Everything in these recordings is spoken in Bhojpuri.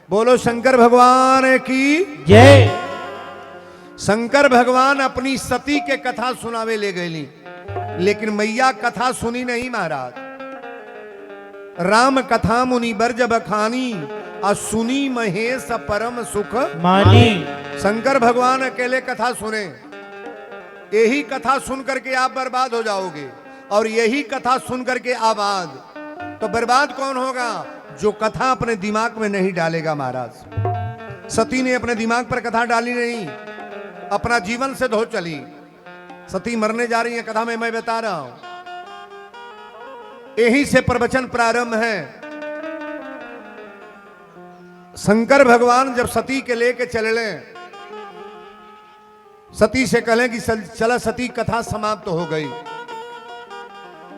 बोलो शंकर भगवान की जय। शंकर भगवान अपनी सती के कथा सुनावे ले गईली, लेकिन मैया कथा सुनी नहीं महाराज। राम कथा मुनि बरज बखानी सुनी महेश परम सुख मानी। शंकर भगवान अकेले कथा सुने। यही कथा सुन करके आप बर्बाद हो जाओगे, और यही कथा सुन करके आबाद। तो बर्बाद कौन होगा? जो कथा अपने दिमाग में नहीं डालेगा महाराज। सती ने अपने दिमाग पर कथा डाली नहीं, अपना जीवन से धो चली। सती मरने जा रही है, कथा में मैं बता रहा हूं। यही से प्रवचन प्रारंभ है। शंकर भगवान जब सती के लेके चले, सती से कहें कि चला सती कथा समाप्त हो गई।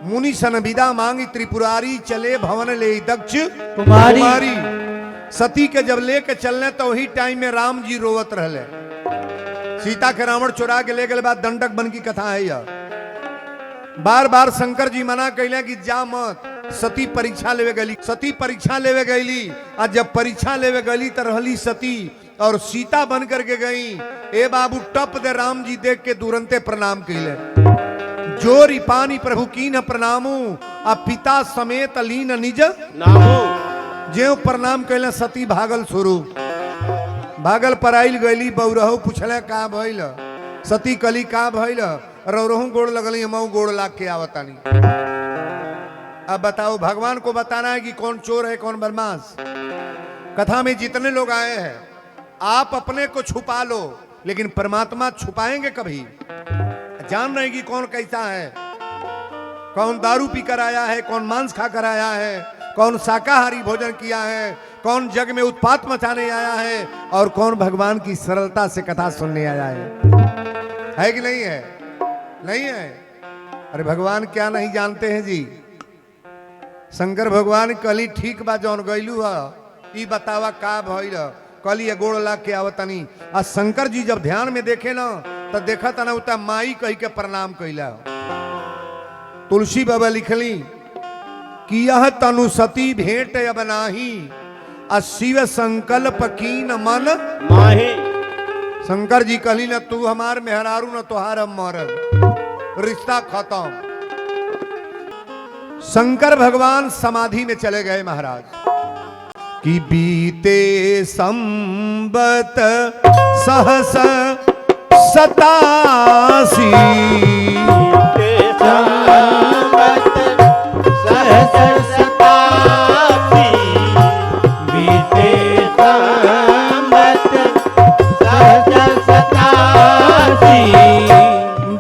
मुनि सन विदा मांगी त्रिपुरारी, चले भवन ले दक्ष कुमारी। सती के जब लेके चलने तो वही टाइम में राम जी रोवत रहले। सीता के रावण चुरा के ले गए बाद दंडक बन की कथा है यह। बार बार शंकर जी मना कैले कि जा मत। सती परीक्षा लेवे गई। सती परीक्षा लेवे गईली, और जब परीक्षा लेवे गई तो रहली सती और सीता बन करके गई। ए बाबू टप दे राम जी देख के तुरंते प्रणाम कैले। जोरी पानी प्रभु की न प्रणामू, आ पिता समेत लीन निज नामू। जेव प्रणाम कैले सती भागल शुरू। भागल पराइल गईली, बौरहू पूछले का भइल। सती कली का भइल? रौरहू गोड़ लगली, हम गोड़ लाग के आवतानी। अब बताओ, भगवान को बताना है कि कौन चोर है कौन बदमाश। कथा में जितने लोग आए हैं, आप अपने को छुपा लो, लेकिन परमात्मा छुपाएंगे कभी? जान रहे कि कौन कैसा है, कौन दारू पीकर आया है, कौन मांस खाकर आया है, कौन शाकाहारी भोजन किया है, कौन जग में उत्पात मचाने आया है, और कौन भगवान की सरलता से कथा सुनने आया है कि नहीं है? नहीं है। अरे भगवान क्या नहीं जानते हैं जी। शंकर भगवान कली ठीक बा जौन गईलू है, ई बतावा का भइल। कली गोड़ लाग के आवतनी। आ शंकर जी जब ध्यान में देखे ना तो देखा था ना उता माई कही के प्रणाम कैला। तुलसी बाबा लिखली कि यह तनु सती भेंट अब नाही, आ शिव संकल्प कीन मन माही। शंकर जी कहली ना तू हमार मेहरारू न तोहार हम मरद, रिश्ता खत्म। शंकर भगवान समाधि में चले गए महाराज। कि बीते संबत सहस 87,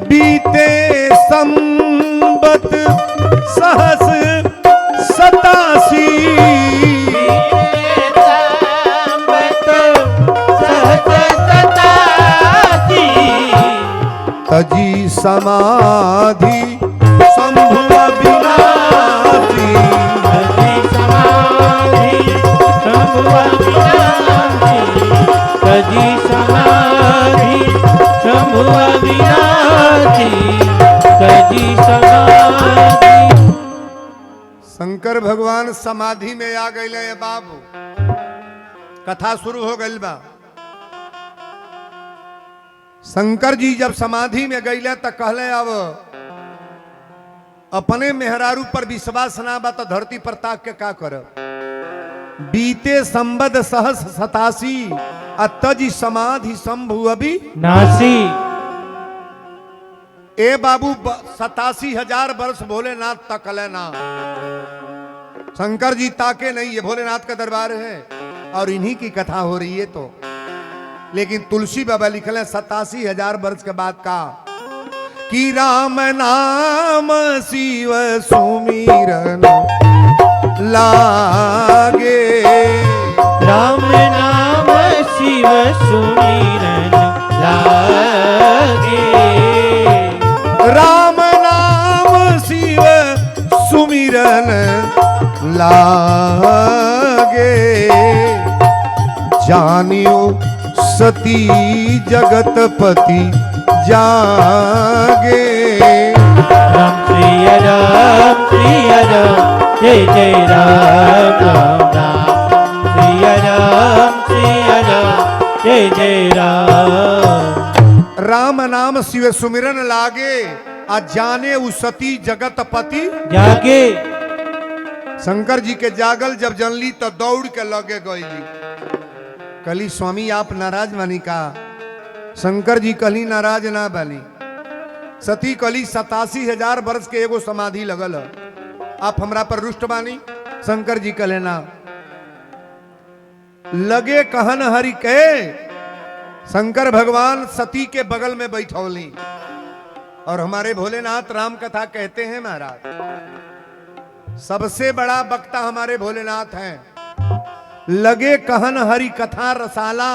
बीते संबत सहस 87, तजी समाधि शंभु अविनाशी। तजी समाधि शंभु अविनाशी, तजी समाधि शंभु अविनाशी, तजी समाधि। शंकर भगवान समाधि में आ गए बाबू। कथा शुरू हो गई बा। शंकर जी जब समाधि में गईले तो कहले अब अपने मेहरारू पर विश्वास ना बा तो धरती पर ताक के का कर। बीते संबद सहस 87, तज समाधि शंभु अभी नासी। ए बाबू 87,000 वर्ष भोलेनाथ तकले ना। शंकर जी ताके नहीं, ये भोलेनाथ का दरबार है और इन्हीं की कथा हो रही है। तो लेकिन तुलसी बाबा लिखले 87,000 वर्ष के बाद का कि राम नाम शिव सुमिरन लागे। राम नाम शिव सुमिरन लागे। राम नाम शिव सुमिरन लागे। जानियो सती जगतपति जागे। राम प्रिय राम जय जय राम राम राम प्रिय राम जय जय राम। राम नाम शिव सुमिरन लागे आ जाने उ सती जगत पति जागे। शंकर जी के जागल जब जनली तो दौड़ के लगे गईली। कहली स्वामी आप नाराज बानी का? शंकर जी कहली नाराज ना बानी। सती कहली 87,000 वर्ष के एगो समाधि लगल है, आप हमरा पर रुष्ट बानी? शंकर जी कहले ना। लगे कहन हरि के शंकर भगवान सती के बगल में बैठौली और हमारे भोलेनाथ राम कथा कहते हैं महाराज, सबसे बड़ा वक्ता हमारे भोलेनाथ हैं। लगे कहन हरि कथा रसाला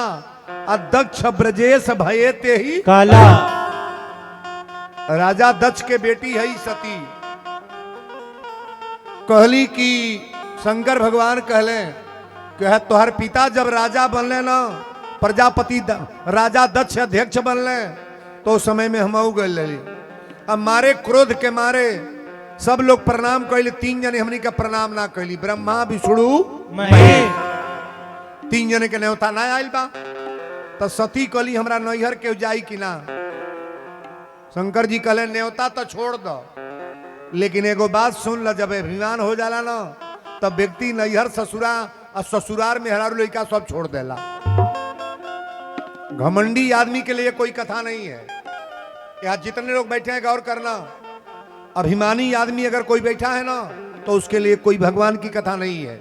अध्यक्ष ब्रजेश भये ते ही काला। राजा दक्ष के बेटी है सती। कहली कि शंकर भगवान कहले कि तोहर पिता जब राजा बनले ना, प्रजापति राजा दक्ष अध्यक्ष बनले, तो उस समय में हम गल रही। अब मारे क्रोध के मारे सब लोग प्रणाम कैले, 3 जने हमनी का प्रणाम ना कैली, ब्रह्मा विष्णु महेश। 3 जने के न्योता ना आयल बा। तो सती कहली हमरा नैहर के जाई कि ना? शंकर जी कहले न्योता तो छोड़ दो, लेकिन एगो बात सुन ल, जब अभिमान हो जाला ना तब व्यक्ति नैहर ससुरा और ससुरार में हरारू लड़का सब छोड़ देला। घमंडी आदमी के लिए कोई कथा नहीं है। यहाँ जितने लोग बैठे हैं गौर करना, अभिमानी आदमी अगर कोई बैठा है ना तो उसके लिए कोई भगवान की कथा नहीं है।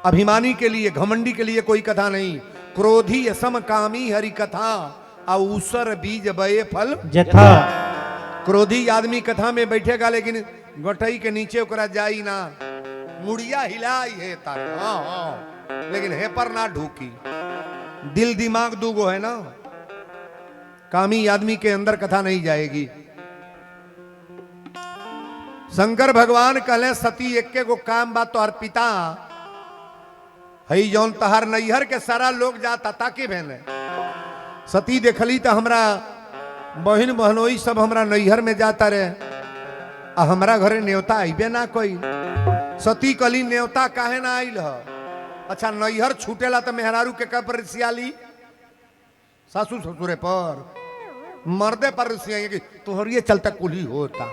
अभिमानी के लिए, घमंडी के लिए कोई कथा नहीं। क्रोधी असम कामी हरि कथा औसर बीज बये फल जथा। क्रोधी आदमी कथा में बैठेगा लेकिन गटई के नीचे ओकरा जाई ना, मुड़िया हिलाई है तारे, हाँ हाँ, लेकिन है पर ना ढूकी। दिल दिमाग दूगो है ना, कामी आदमी के अंदर कथा नहीं जाएगी। शंकर भगवान कहले सती एके गो काम बात तो हर पिता हई जौन तहार नैहर के सारा लोग जाता ताकि बहने सती देखली तो हमरा बहन बहनोई सब हमरा नैहर में जाता रहे, आ हमरा घरे न्योता आइबे ना कोई। सती कली न्योता काहे ना आइल ह? अच्छा नैहर छूटेला तो मेहरारू के कर पर रिसियाली? सासू ससुरे पर, मर्दे पर रिसिया कि तोहरिए चलता कुली होता।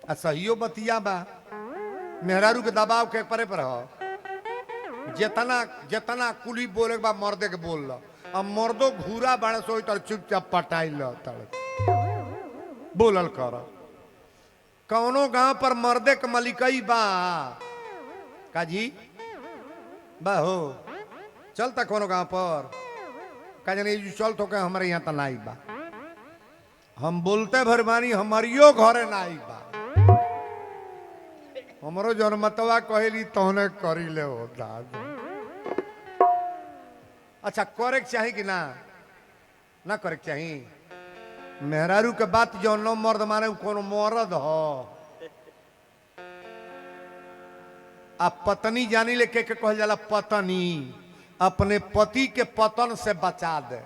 आ सहियो बतिया बा, मेहरारू के दबाव के परे पर हो। जेतना जेतना कुली बोले बा मर्दे के बोल लो, अब मर्दो घूरा बाड़े सो तर चुपचाप पटाई लो बोलल कर। कौनो गांव पर मर्दे के मलिकई बा काजी बा हो, चलता कोनो गांव पर का जाने चल तो के हमारे यहाँ तो नाई बा। हम बोलते भरबानी हमारियो घरे नाई बा, हमरो जनमतवा कहेली तोहने करी ले हो दाद। अच्छा करे के चाही कि ना? ना करे के चाही। मेहरारू के बात जो न मर्द माने कोनो मर्द हो। आप पत्नी जानी ले के कहल जाला पत्नी, अपने पति के पतन से बचा दे।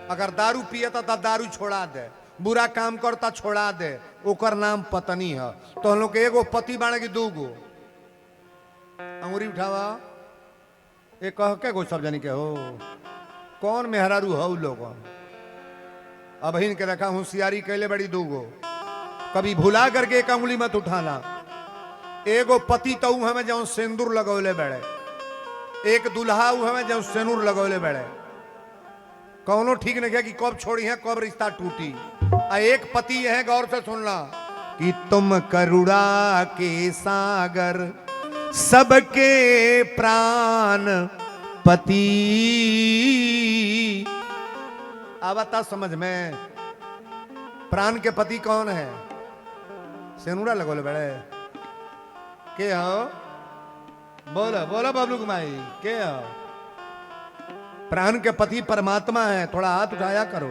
अगर दारू पियता तो दारू छोड़ा दे, बुरा काम करता छोड़ा दे, ओकर नाम पत्नी है। तो हम लोग एगो पति बाणे की दूगो अंगुरी उठावा, एक कह के गो सब जानी के हो कौन मेहरारू हो लोग। अब हिन के रखा होशियारी कैले बड़ी दूगो, कभी भुला करके एक अंगुली मत उठाना। एगो पति तो हमें जो सिंदूर लगौले बड़े, एक दुल्हा हमें जो सिंदूर लगौले बड़े। कौनो ठीक नहीं है कि कब छोड़ी है कब रिश्ता टूटी। एक पति है, गौर से सुनना, कि तुम करुणा के सागर सबके प्राण पति। अब आता समझ में, प्राण के पति कौन है? सेनुरा लगोले बड़े के हो? बोलो बोलो बबलू कुमाई के हो? प्राण के पति परमात्मा है। थोड़ा हाथ उठाया करो।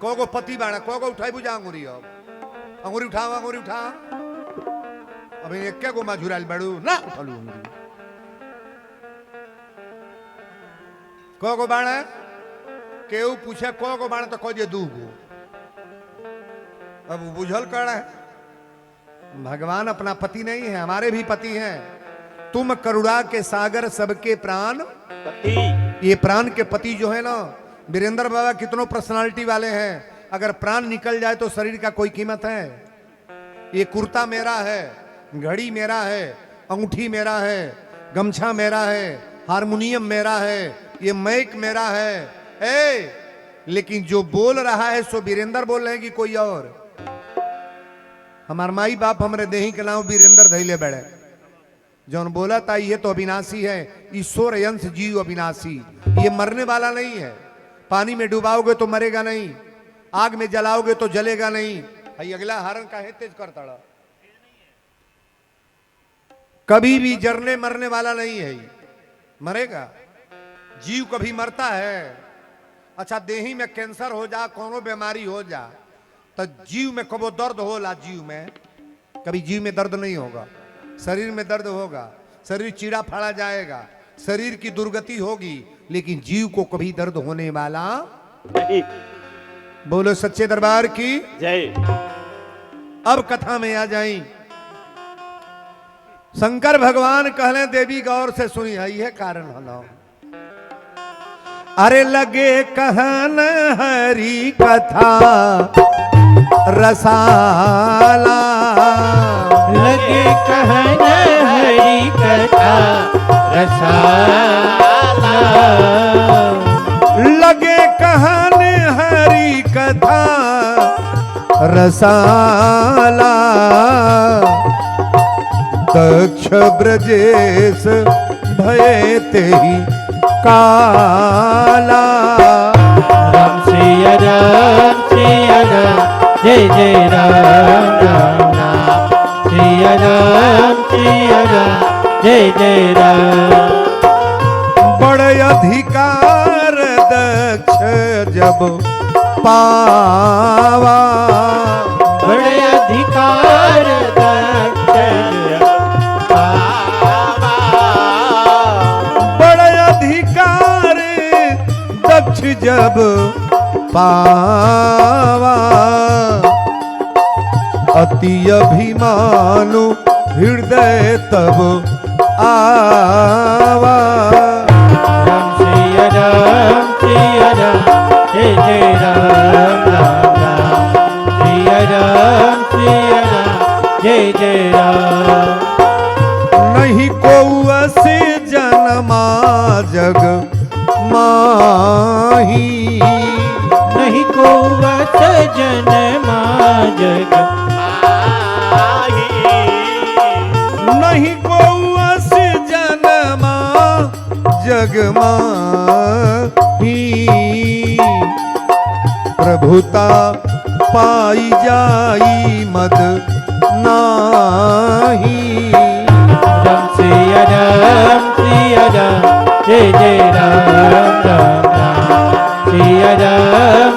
को पति बाणा को उठाई बुझा अंगूरी। अब अंगूरी उठाओ, अंगूरी उठा। अभी एक क्या गो माझुराल बड़ू ना उठालू अंगूरी। को बाणा केहू पूछे को बाणा तो कह दिए दूगो। अब बुझल कर भगवान अपना पति नहीं है, हमारे भी पति हैं। तुम करुणा के सागर सबके प्राण, पति ये प्राण के पति जो है ना वीरेंद्र बाबा कितनों पर्सनालिटी वाले हैं, अगर प्राण निकल जाए तो शरीर का कोई कीमत है? ये कुर्ता मेरा है, घड़ी मेरा है, अंगूठी मेरा है, गमछा मेरा है, हारमोनियम मेरा है, ये माइक मेरा है, लेकिन जो बोल रहा है सो वीरेंद्र बोल रहे हैं कि कोई और? हमार माई बाप हमरे देही के नाम वीरेंद्र धैले बड़े, जौन बोला था ये तो अविनाशी है, ईश्वर अंश जीव अविनाशी, ये मरने वाला नहीं है। पानी में डुबाओगे तो मरेगा नहीं, आग में जलाओगे तो जलेगा नहीं। भाई अगला हरण का है तेज करता रहा, कभी भी जरने मरने वाला नहीं है, मरेगा। जीव कभी मरता है? अच्छा देही में कैंसर हो जा, कोनो बीमारी हो जा, तो जीव में कबो दर्द होला? जीव में कभी जीव में दर्द नहीं होगा, शरीर में दर्द होगा, शरीर चीड़ा फाड़ा जाएगा, शरीर की दुर्गति होगी, लेकिन जीव को कभी दर्द होने वाला नहीं। बोलो सच्चे दरबार की जय। अब कथा में आ जाई। शंकर भगवान कहले देवी गौर से सुनी है, यह कारण हलो। अरे लगे कहन हरी कथा रसाला, लगे कहन हरि कथा रसाला, लगे कहन हरी कथा रसाला, दक्ष ब्रजेश भये तेहि काला। राम सिया राम सिया राम, जय जय राम राम राम, सिया राम जय जय राम। बड़े अधिकार दक्ष जब पावा, बड़े अधिकार दक्ष पावा, बड़े अधिकार दक्ष जब पावा, अति अभिमानु हृदय तब आवा। राम सिया राम जय जय राम राम राम, सिया राम जय जय राम। नहीं को असे जन्मा जग माही, नहीं को वत जन्मा जग माही, नहीं को असे जन्मा जग माही, प्रभुता पाई जाई मद नाही। राम सिया राम जय जय राम राम राम, सिया राम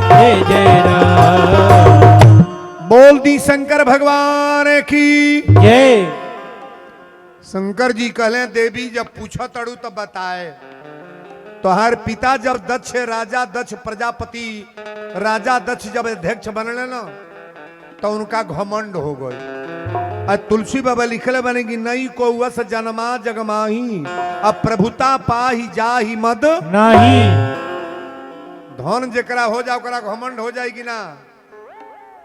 जय जय राम। बोल दी शंकर भगवान की जय। शंकर जी कहले देवी जब पूछो तड़ू तब बताए, तोहार पिता जब दक्ष राजा दक्ष प्रजापति राजा दक्ष जब अध्यक्ष बनले ना तो उनका घमंड हो गई। आज तुलसी बाबा लिखले बने कि नहीं को वस जन्मा जगमाही, अब प्रभुता पाही जाही मद नहीं। धन जेकरा हो जा ओकरा घमंड हो जाएगी ना?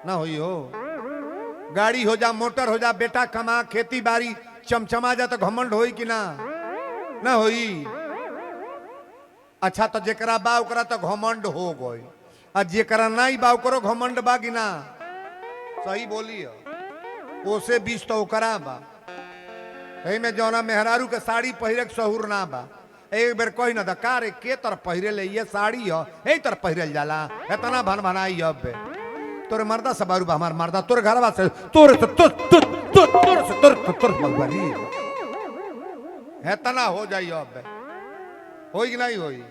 ना होई हो। गाड़ी हो जा, मोटर हो जा, बेटा कमा, खेती बाड़ी चमचमा जा तो घमंड होई कि ना? ना होई। अच्छा तो जेकरा बा ओकरा तो घमंड हो गई, आ जेकरा नहीं बा ओकरो घमंड बा कि ना? सही बोली हो। ओसे बीच तो ओकरा बा। एही में जौना मेहरारू के साड़ी पहिरे के सहूर ना बा, एक बेर कही ना का रे के तरह पहिरे ले ये साड़ी हो, यही तरह पहिरल जाला, इतना भन भनाई अब बे तोरे मर्दा से बारू बा, हमार मर्दा तोरे घरवा से तोरे से तोर भगवानी इतना हो जाई अब बे। होई कि नहीं होई?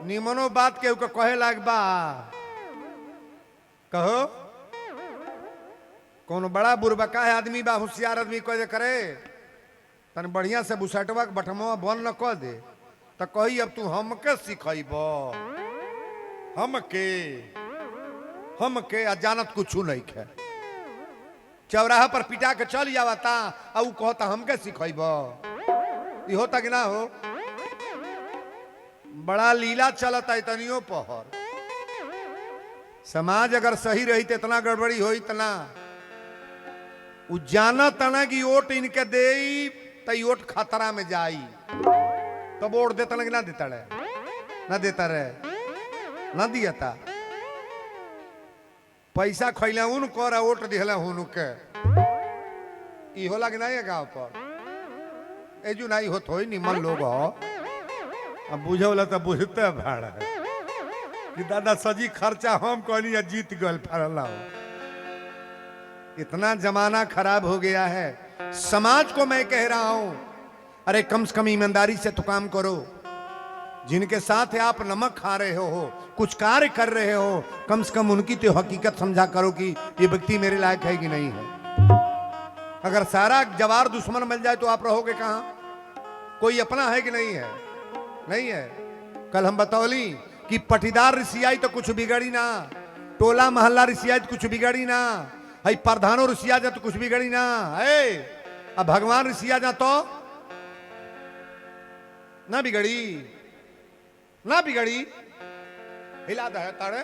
निमनो बात के कहे लाग बा, कहो कौन बड़ा बुरबका है आदमी बा, होशियार आदमी कहे करे तन बढ़िया से बुसटवा के बटमवा बंद न कर दे तो कही अब तू हमके सिखब, हमके हमके अजानत कुछ नहीं है। चौराहा पर पिटा के चल जावता आ ऊ कहता हमके सिखैब ई होता कि ना हो। बड़ा लीला चलता इतनियो पहर। समाज अगर सही रही तो इतना गड़बड़ी हो इतना उ जाना तना कि वोट इनके दे तई वोट खतरा में जाई तब तो वोट देता ना कि ना देता रहे ना देता रहे ना दिया था पैसा खैला उन कर वोट दिहला हुन के ई होला कि नहीं है गांव पर एजू नहीं होत होई निमन लोग हो अब बुझे वाला तो बुझते भाड़ है कि दादा सजी खर्चा हम कहनी जीत गल फरला हो। इतना जमाना खराब हो गया है। समाज को मैं कह रहा हूं अरे कम से कम ईमानदारी से तो काम करो। जिनके साथ आप नमक खा रहे हो कुछ कार्य कर रहे हो कम से कम उनकी तो हकीकत समझा करो कि ये व्यक्ति मेरे लायक है कि नहीं है। अगर सारा जवार दुश्मन मिल जाए तो आप रहोगे कहां? कोई अपना है कि नहीं है? नहीं है। कल हम बतौली कि पटीदार रिसियाई तो कुछ बिगड़ी ना, टोला मोहल्ला रिसियाई तो कुछ बिगड़ी ना, है प्रधानो रिसिया जा तो कुछ बिगड़ी ना है। अब भगवान रिसिया जा तो ना बिगड़ी ना बिगड़ी हिला दे तारे।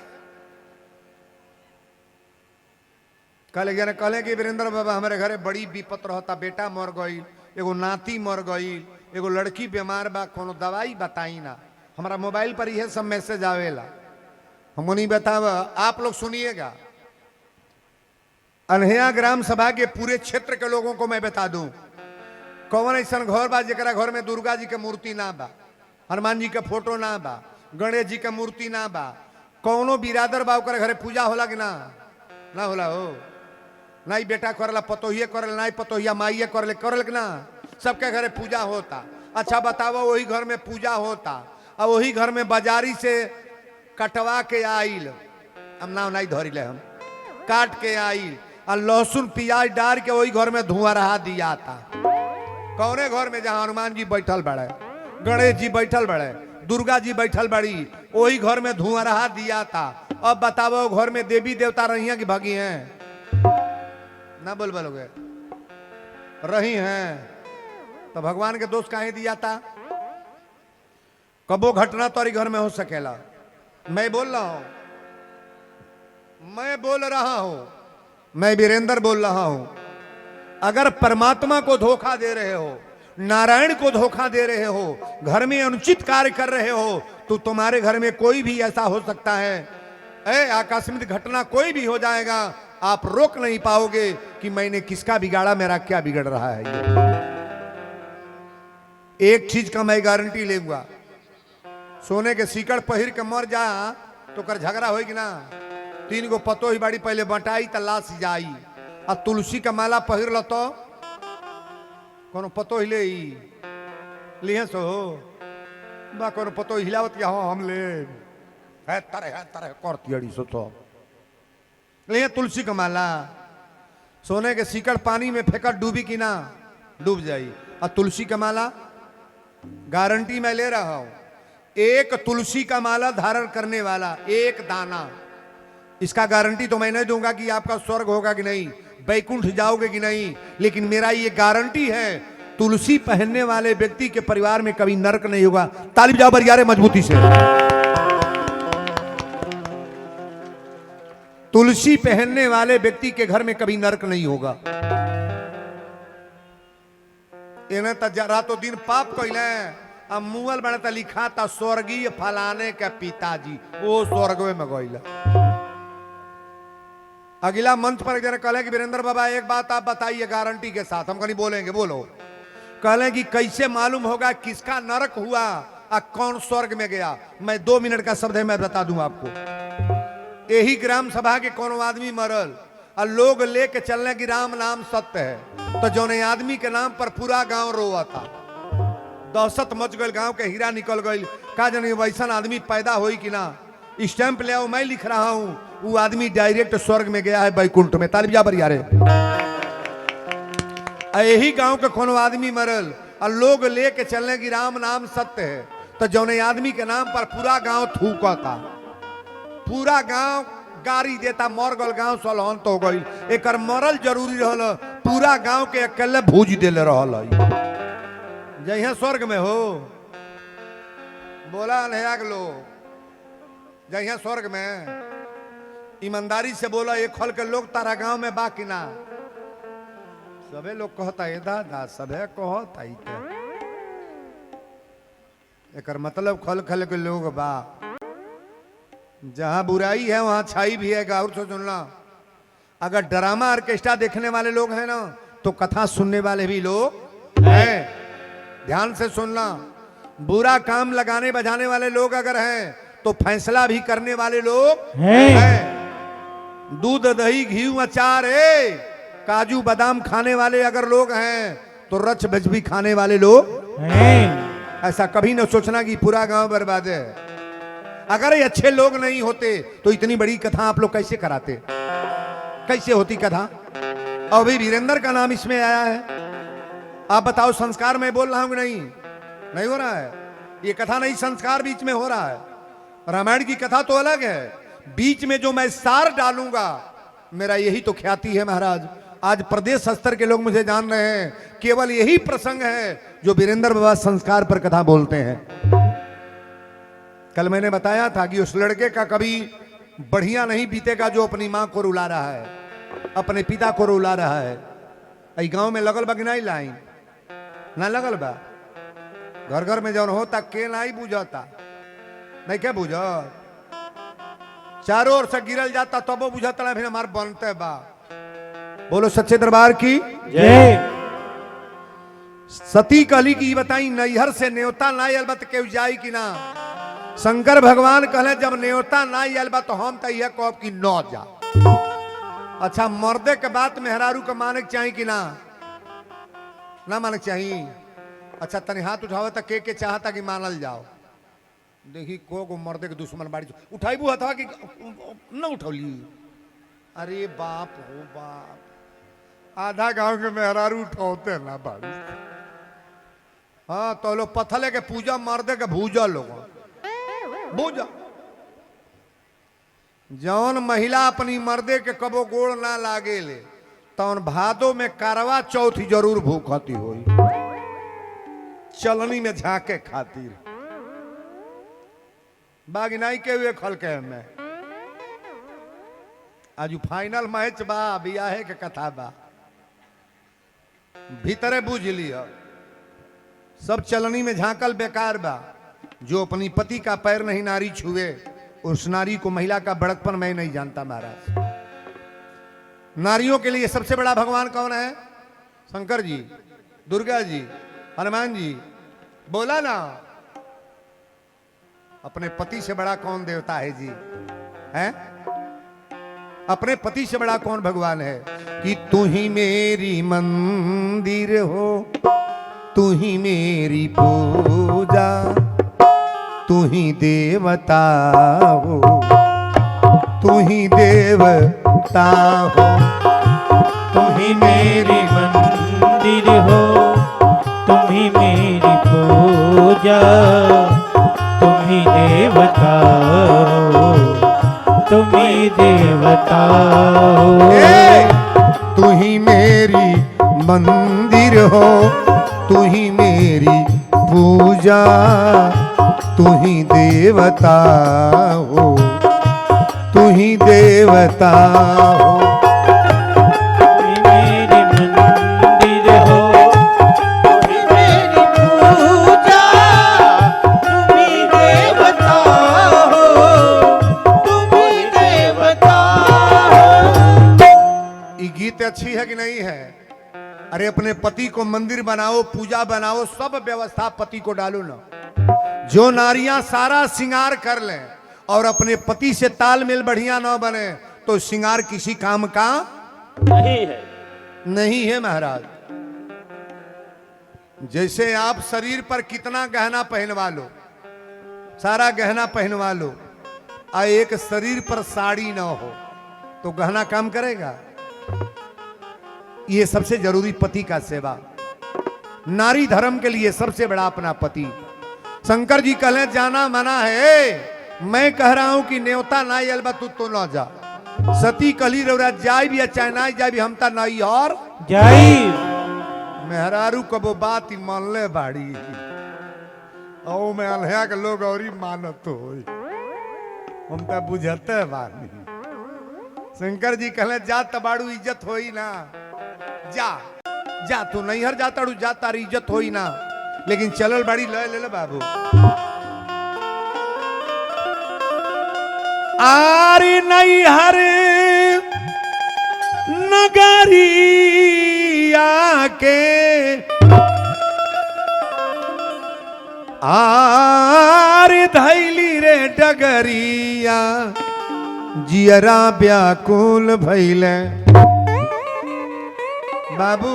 कल कहले कि वीरेंद्र बाबा हमारे घरे बड़ी विपत रहता, बेटा मर गई, एगो नाती मर गई, एगो लड़की बीमार बा, कोनो दवाई बताई ना। हमारा मोबाइल पर यह सब मैसेज आवेला, हम नहीं बताव। आप लोग सुनिएगा। अनहिया ग्राम सभा के पूरे क्षेत्र के लोगों को मैं बता दूं कौन ऐसा घर बा जरा घर में दुर्गा जी के मूर्ति ना बा, हनुमान जी के फोटो ना बा, गणेश जी के मूर्ति ना बा। कौनो बिरादर बा ओकर घरे पूजा होला कि ना? ना होला हो। नहीं बेटा करला पतोहिए करल, नहीं पतोहिया माइये करले करल कि ना? सबके घरे पूजा होता। अच्छा बताओ वही घर में पूजा होता और वही घर में बाजारी से कटवा के आइल, हम नाव नहीं धरी ले, हम काट के आइल और लहसुन प्याज डाल के वही घर में धुआं रहा दिया था। कौने घर में? जहां हनुमान जी बैठल बड़े, गणेश जी बैठल बड़े, दुर्गा जी बैठल बड़ी, वही घर में धुआं रहा दिया था। अब बताओ घर में देवी देवता रही हैं कि भागी हैं? ना बोल बोलोगे रही हैं तो भगवान के दोष काहे दिया था? कबो घटना तोरी घर में हो सकेला। मैं बोल रहा हूं, मैं बोल रहा हूं, मैं वीरेंद्र बोल रहा हूं। अगर परमात्मा को धोखा दे रहे हो, नारायण को धोखा दे रहे हो, घर में अनुचित कार्य कर रहे हो तो तुम्हारे घर में कोई भी ऐसा हो सकता है। आकस्मिक घटना कोई भी हो जाएगा, आप रोक नहीं पाओगे कि मैंने किसका बिगाड़ा, मेरा क्या बिगड़ रहा है। एक चीज का मैं गारंटी लेगा, सोने के सीकड़ पहिर के मर जा तो कर झगड़ा होगी ना। 3 गो पतो ही बाड़ी पहले बटाई त लाश जाई, आ तुलसी का माला पहिर ल तो कोनो पतो हिले लिहे सो बा कोनो पतो हिलावत या हम ले है तरह करती अड़ी सो तो ले तुलसी का माला। सोने के सीकड़ पानी में फेंकर डूबी कि ना? डूब जाई। और तुलसी का माला गारंटी मैं ले रहा हूं, एक तुलसी का माला धारण करने वाला एक दाना, इसका गारंटी तो मैं नहीं दूंगा कि आपका स्वर्ग होगा कि नहीं, बैकुंठ जाओगे कि नहीं, लेकिन मेरा ये गारंटी है तुलसी पहनने वाले व्यक्ति के परिवार में कभी नरक नहीं होगा। ताली बजाओ बरियारे मजबूती से। तुलसी पहनने वाले व्यक्ति के घर में कभी नरक नहीं होगा। इन्हें तो रातों दिन पाप कहले, अब मुअल बने तो लिखा था स्वर्गीय फलाने के पिताजी, वो स्वर्ग में गईला। अगला मंच पर जरा कहले कि वीरेंद्र बाबा एक बात आप बताइए गारंटी के साथ। हम कहीं बोलेंगे, बोलो। कहले कि कैसे मालूम होगा किसका नरक हुआ और कौन स्वर्ग में गया? मैं 2 मिनट का शब्द है, मैं बता दूं आपको। यही ग्राम सभा के कोनो आदमी मरल और लोग लेके चलने की राम नाम सत्य है, तो जौने आदमी के नाम पर पूरा गांव रोआ था, दहशत मच गई, गांव के हीरा निकल गई। का जाने वैसा आदमी पैदा होई कि ना? स्टैंप ले आओ, मैं लिख रहा हूं, वो आदमी डायरेक्ट स्वर्ग में गया है, बैकुंठ में। ताली बजा बरियारे। यही गांव के कोनो आदमी मरल और लोग लेके चलने की राम नाम सत्य है, तो जौने आदमी के नाम पर पूरा गांव थूका था, पूरा गांव गाड़ी देता मर गल गांव सलहन तो हो गई एकर मरल जरूरी रहल पूरा गांव के अकेले भूज देले रहल जहिया स्वर्ग में हो बोला अनहयाग लोग जहिया स्वर्ग में ईमानदारी से बोला एक खल के लोग तारा गांव में बा कि ना सबे लोग कहता है दादा सबे कहता एकर मतलब खल खल के लोग बा जहां बुराई है वहां छाई भी है गौर से सुनना अगर ड्रामा ऑर्केस्ट्रा देखने वाले लोग हैं ना तो कथा सुनने वाले भी लोग हैं ध्यान से सुनना बुरा काम लगाने बजाने वाले लोग अगर हैं तो फैसला भी करने वाले लोग हैं दूध दही घी अचार काजू बादाम खाने वाले अगर लोग हैं तो रच बच भी खाने वाले लोग हैं। ऐसा कभी न सोचना कि पूरा गांव बर्बाद है अगर ये अच्छे लोग नहीं होते तो इतनी बड़ी कथा आप लोग कैसे कराते कैसे होती कथा और अभी वीरेंद्र का नाम इसमें आया है आप बताओ संस्कार में बोल रहा हूं कि नहीं हो रहा है ये कथा नहीं संस्कार बीच में हो रहा है रामायण की कथा तो अलग है बीच में जो मैं सार डालूंगा मेरा यही तो ख्याति है महाराज आज प्रदेश स्तर के लोग मुझे जान रहे हैं केवल यही प्रसंग है जो वीरेंद्र बाबा संस्कार पर कथा बोलते हैं कल मैंने बताया था कि उस लड़के का कभी बढ़िया नहीं बीतेगा जो अपनी मां को रुला रहा है अपने पिता को रुला रहा है गांव में लगल बा कि नहीं लाइन ना लगल बा घर घर में जौन होता के नहीं बुझता नहीं क्या बुझ चारों ओर से गिरल जाता तब वो बुझता फिर हमारे बनते बा बोलो सच्चे दरबार की जय। सती कहली की बताई नैहर से न्योता ना अलबत के जाई कि ना शंकर भगवान कहले जब न्योता ना अलबत तो हम तो यह कहब कि न जा अच्छा मर्दे के बात मेहरारू के माने के चाहिए कि ना माने के चाहिए अच्छा तनी हाथ उठावे तो के चाहता कि मानल जाओ देखी को मर्दे के दुश्मन बाड़ी उठाई बू हथवा कि न उठौली अरे बाप हो बाप आधा गांव के मेहरारू उठाते ना बाड़ी हाँ तो लोग पथले के पूजा मर्दे के भूजा लोग भूजा जौन महिला अपनी मर्दे के कबो गोड़ ना लागे ले तौन भादो में करवा चौथ जरूर भूखती होई चलनी में झाके खातिर बागिनाई के हुए खल के में आज फाइनल मैच बा बियाहे के कथा बा भीतरे बुझ लिया सब चलनी में झांकल बेकार बा जो अपनी पति का पैर नहीं नारी छुए उस नारी को महिला का बड़कपन मैं नहीं जानता महाराज नारियों के लिए सबसे बड़ा भगवान कौन है शंकर जी दुर्गा जी हनुमान जी बोला ना अपने पति से बड़ा कौन देवता है जी हैं अपने पति से बड़ा कौन भगवान है कि तू ही मेरी मंदिर हो तू ही मेरी पूजा तू ही देवता हो तू ही देवता हो तुम ही मेरी मंदिर हो तुम ही मेरी पूजा तुम ही देवता हो तुम ही देवता हो तू ही मेरी मंदिर हो तू ही मेरी पूजा तू ही देवता हो तू ही देवता हो तुम ही मेरी मंदिर हो तुम ही मेरी पूजा तुम ही देवता हो तुम ही देवता हो। ये गीत अच्छी है कि नहीं है अरे अपने पति को मंदिर बनाओ पूजा बनाओ सब व्यवस्था पति को डालो ना जो नारियां सारा श्रृंगार कर लें और अपने पति से तालमेल बढ़िया ना बने तो श्रृंगार किसी काम का नहीं है महाराज जैसे आप शरीर पर कितना गहना पहनवा लो सारा गहना पहनवा लो आ एक शरीर पर साड़ी ना हो तो गहना काम करेगा ये सबसे जरूरी पति का सेवा नारी धर्म के लिए सबसे बड़ा अपना पति शंकर जी कहले जाना मना है मैं कह रहा हूं कि न्योता ना अलबत तू तो ना जा सती कली रौरा जाय भी चाहे ना जाय भी हम ता नहीं और जाई मेहरारू कबो बात ही मानले बाड़ी औ में अल्हा के लोग औरी मानत होई हम ता बुझते बानी शंकर जी कहले जा तबाड़ू इज्जत होई ना जा जा तू नैहर जाता जा तारी इज्जत होई ना लेकिन चलल बाड़ी ले ले बाबू आरी नैहर नगरिया के आरी धैली रे डगरिया जियरा व्याकुल भैले बाबू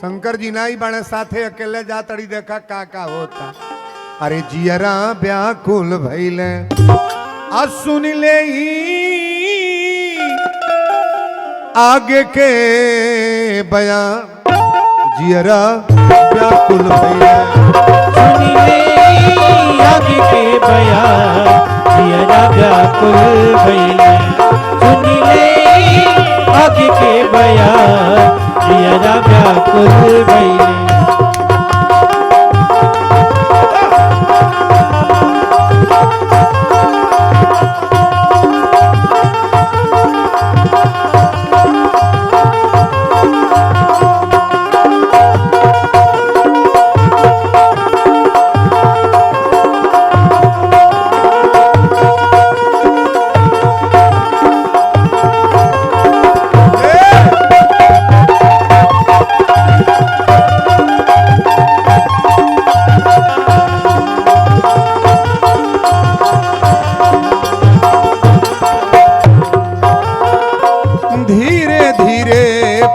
शंकर जी नाई बने साथे अकेले जा तड़ी देखा का होता अरे जियरा व्याकुल भैले आ सुन ले ही आगे के बयां जियरा व्याकुल भैले सुनिए आगे के बयान जियरा व्याकुल भइले सुनिए आगे के बयान जियरा व्याकुल भइले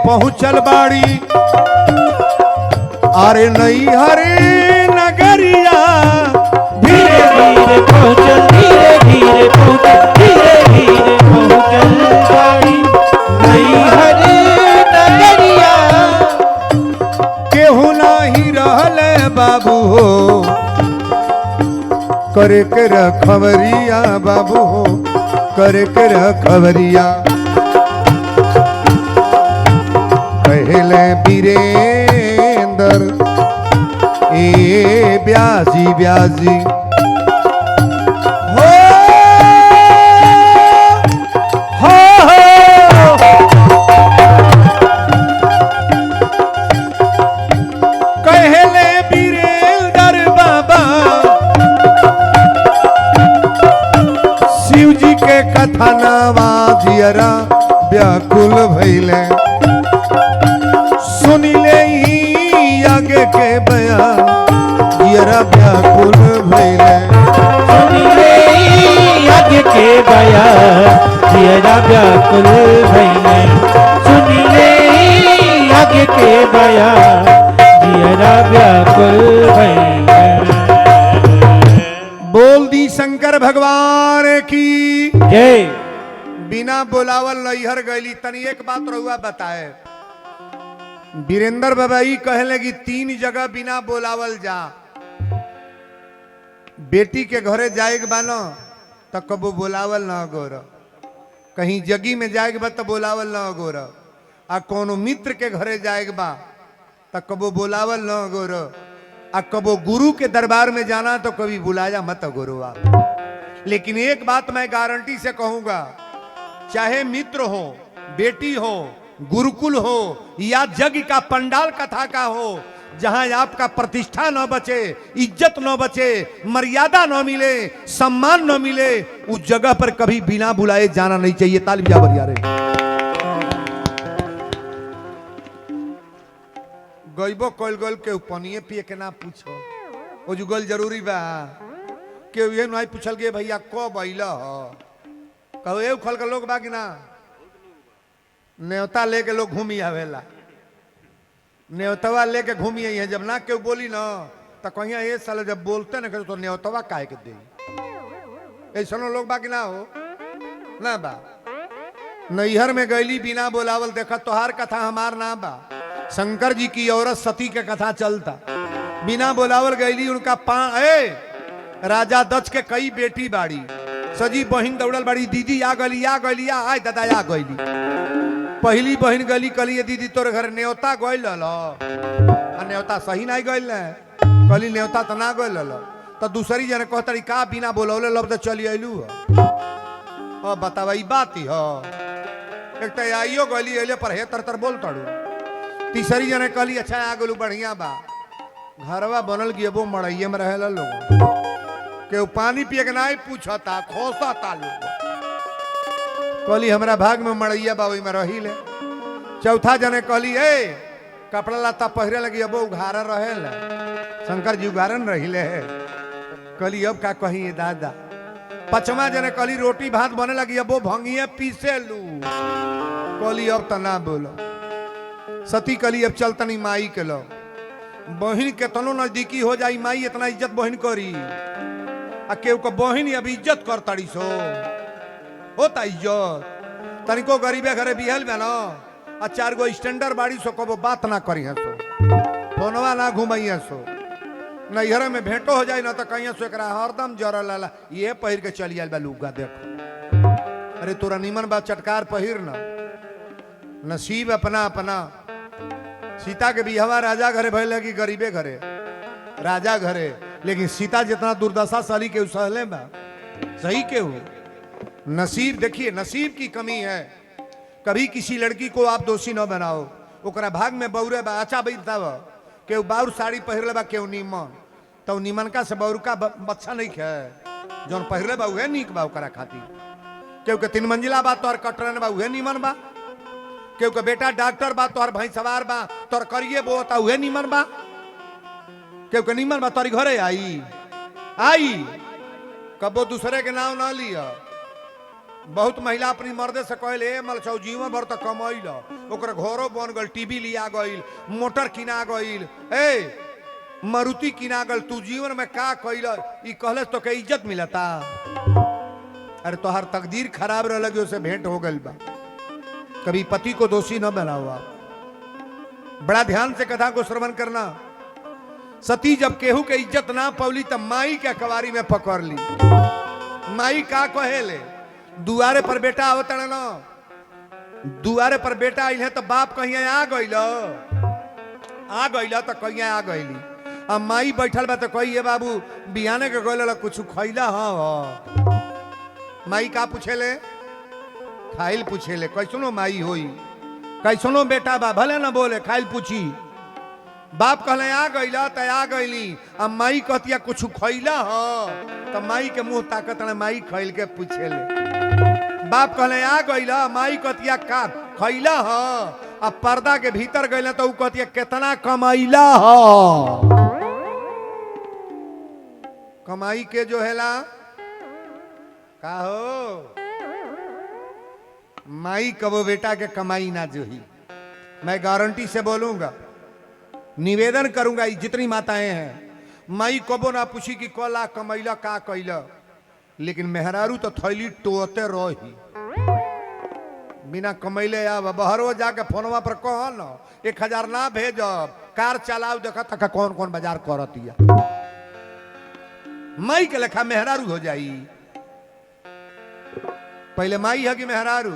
पहुंचल बाड़ी अरे नहीं हरे नगरिया धीरे धीरे पहुंचल धीरे धीरे पहुंचल धीरे धीरे पहुंचल बाड़ी नहीं हरे नगरिया केहू नहीं रहले बाबू हो करे के रखवरिया बाबू हो करे के रखवरिया पहले वीरेंद्र ए ब्याजी ब्याजी हो कहले वीरेंद्र बाबा शिव जी के कथा नवा जियरा व्याकुल भइले सुनिले ही आगे के बयान जियरा व्याकुल भइले सुनिले आगे के बयान जियरा व्याकुल भइले सुनिले आगे के बयान जियरा व्याकुल भइले बोल दी शंकर भगवान की जय बिना बोलावल नैहर गईली तनी एक बात रहुआ बताए वीरेंद्र बाबा ई कहले कि 3 जगह बिना बोलावल जा बेटी के घरे जाए के बानो तो कबो बोलावल ना गोर कहीं जगी में जाए के बा तो बोलावल ना गोर आ कोनो मित्र के घरे जाए के बा तो कबो बोलावल ना गोर आ कबो गुरु के दरबार में जाना तो कभी बुलाया मत गुरुआ लेकिन एक बात मैं गारंटी से कहूंगा चाहे मित्र हो बेटी हो गुरुकुल हो या जग का पंडाल कथा का हो जहां आपका प्रतिष्ठा न बचे इज्जत न बचे मर्यादा न मिले सम्मान न मिले उस जगह पर कभी बिना बुलाए जाना नहीं चाहिए ताली बजा बरिया रे गईबो कोल गोल के पनिए पिए के ना पूछो ओ जुगल जरूरी बा के ये नहीं पूछल के भैया कब अइला कहो ए खल के लोग बा कि ना न्योता लेके लोग घूमी आवेला न्योतवा लेके घूमी आई है जब ना केहू बोली ना तो कहीं ये साल जब बोलते ना तो न्योतवा काहे के दे ऐसा लोग बा कि ना हो ना बा नैहर में गईली बिना बोलावल देखा तोहार कथा हमार ना बा शंकर जी की औरत सती के कथा चलता बिना बोलावल गईली उनका राजा दक्ष के कई बेटी बाड़ी सजी बहन दौड़ल बड़ी दीदी आ गली आय दादा आ गली। पहली बहन गली कली दीदी तोर घर न्योता गइल न्योता सही नहीं गइल कली न्योता तो ना गइल तो दूसरी जने कहतरी का बिना बोलौले लब तो चली अइलू बतावा ई बात ही हो। एक तो आइयो गली अइले पर हे तर बोल तड़ू। तीसरी जने कहली अच्छा आ गलू बढ़िया बा घरवा बनल गियबो मड़ैये में रहेला लोग के पानी पिए के नहीं पूछता खोसता लोग कहली हमरा भाग में मड़ैया बा ओई में रही ले। चौथा जने कहली ए कपड़ा लत्ता पहिरे लगी अब उघारा रहेला शंकर जी उघारन रहिले कहली अब का कही दादा। पचमा जने कहली रोटी भात बने लगी अब भंगिए पीसे लू कहली अब तो ना बोलो। सती कहली अब चल तनी माई के लो बहन के तनो नजदीकी हो जाई माई इतना इज्जत बहन करी आ केहू को बहन अब इज्जत कर तड़ी सो होता इज्जत तनिको गरीबे घरे बिहल में ना आ 4 गो स्टैंडर्ड बाड़ी सो कबो बात ना करी है सो फोनवा ना घुमाई है सो नैहर में भेंटो हो जाए ना तो कहीं सो एकरा हरदम जरल लाला ये पहिर के चली आल बा लुगा देखो अरे तोरा निमन बा चटकार पहिर ना नसीब अपना अपना। सीता के बिहवा राजा घरे भइल कि गरीबे घरे राजा घरे लेकिन सीता जितना दुर्दशा साली के सहले बा सही के हो। नसीब देखिए नसीब की कमी है। कभी किसी लड़की को आप दोषी न बनाओ ओकरा भाग में बौरे बा अच्छा भाई बताव केहू बाउर साड़ी पहिरले बा केहू नीमन तो नीमनका से बौरका बच्चा नहीं खे जौन पहिरले बा उहे नीक बा ओकरा खातिर। केहू के 3 मंजिला बा तोहर कटरन बा उहे नीमन बा केहू के बेटा डॉक्टर बा तोहर भैंस सवार बा तोहर करिए बोता उहे नीमन बा केहू के नीमन बा तोहरी घरे आई कबो दूसरे के नाम ना लिया। बहुत महिला अपनी मर्दे से कहले मलछौ जीवन भर तो कमैल ओकर घरों बन गल टीवी लिया गईल मोटर किना गईल ए मारुति किना गल तू जीवन में का कैल ई कहले तो के इज्जत मिलता। अरे तोहर तकदीर खराब रह लगे उसे भेंट हो गई बा। कभी पति को दोषी न बनाओ आप बड़ा ध्यान से कथा को श्रवण करना। सती जब केहू के इज्जत ना पौली तब माई के कवारी में पकड़ ली। माई का कहेले दुआरे पर बेटा आवत न दुआरे पर बेटा आइल है तो बाप कहीं आ गइल तो कहीं आ गइली अब माई बैठल बा तो कही बाबू बिहाने के गइल कुछ खैला हाँ माई का पूछेले खाइल पूछेले कैसनो माई होई कैसनो बेटा बा भले न बोले खाइल पूछी बाप कहले आ गइला त आ गइली अब माई कहतिया कुछ खैला हाँ तो माई के मुंह ताकत माई खैल के पूछेले बाप कहले आ गइला माई कहतिया का खैला हाँ अब पर्दा के भीतर गइला तो उ कहतिया कितना कमाइला हाँ कमाई के जो हैला का हो माई कबो बेटा के कमाई ना जो ही मैं गारंटी से बोलूंगा निवेदन करूंगा जितनी माताएं हैं माई कबो ना पूछी कि कोला कमैला का कैला लेकिन मेहरारू तो थैली टोते रही बिना कमैले आब बहरो जाके फोनवा पर कह न 1000 ना भेजब कार चलाओ देख तक कौन कौन बाजार करतिया माई के लेखा मेहरारू हो जाई। पहले माई है कि मेहरारू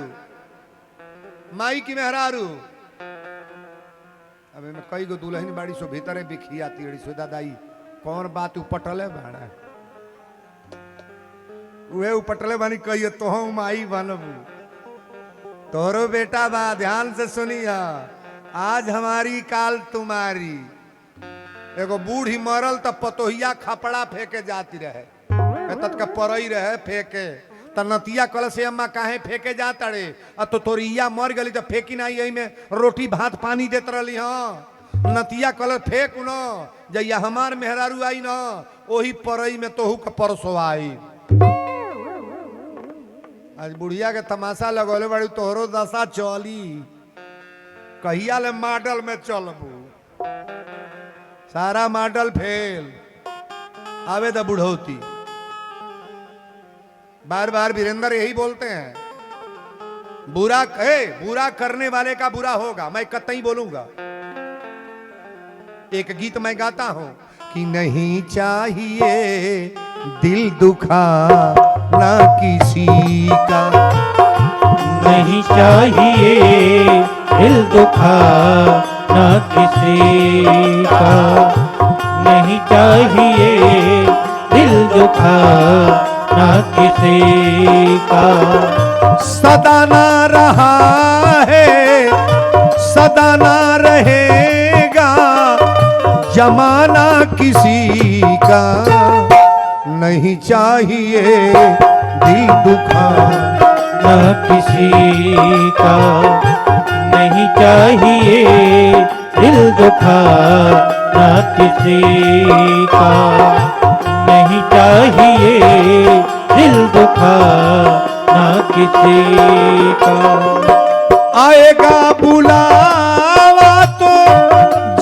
माई की मेहरारू अबे मैं कई गो दुल्हन बाड़ी सो भीतरे बिखिया तीड़ी सो दादाई कौन बात उपटले बाड़ा उहे उपटले बानी कहिए तो माई बनबू तोरो बेटा बा ध्यान से सुनिया आज हमारी काल तुम्हारी। एगो बूढ़ी मरल तो पतोहिया खपड़ा फेंके जाती रहे तत्का परई रहे फेंके त नतिया कल से अम्मा काहे फेंके जाता रे तो तोरिया मर गली तो फेंकी नहीं यही में रोटी भात पानी देते रही हाँ नतिया कल फेंक न जैया हमार मेहरारू आई न वही परई में तोहू का परसो आई। आज बुढ़िया के तमाशा लगौले बड़ी तोहरो दशा चली कहिया ले मॉडल में चलबू सारा मॉडल फेल आवे द बुढ़ौती। बार बार वीरेंद्र यही बोलते हैं बुरा करने वाले का बुरा होगा मैं कतई बोलूंगा। एक गीत मैं गाता हूं कि नहीं चाहिए दिल दुखा ना किसी का। नहीं चाहिए दिल दुखा ना किसी का, नहीं चाहिए दिल दुखा ना किसी का। सदा ना रहा है, सदा ना रहेगा जमाना किसी का। नहीं चाहिए दिल दुखा ना किसी का, नहीं चाहिए दिल दुखा ना किसी का, नहीं चाहिए दिल दुखा ना किसी का। आएगा बुलावा तो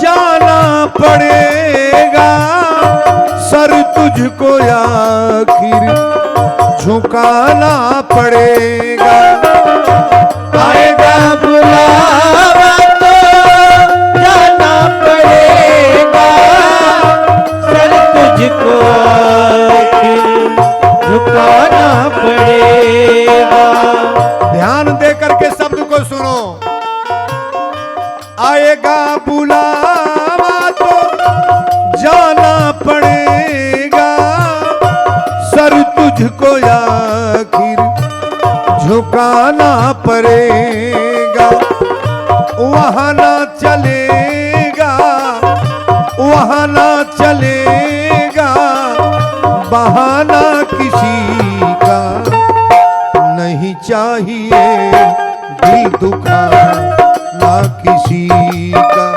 जाना पड़ेगा, सर तुझको आखिर झुकाना पड़ेगा। आएगा बुलावा तो जाना पड़ेगा, सर तुझको आखिर झुकाना पड़ेगा। ध्यान दे करके शब्द को सुनो। आएगा बुलावा तो जाना पड़ेगा, सर तुझको आखिर झुकाना पड़ेगा। वहाँ ना चलेगा, वहाँ ना चलेगा बहाना किसी का। नहीं चाहिए दिल दुखा ना किसी का।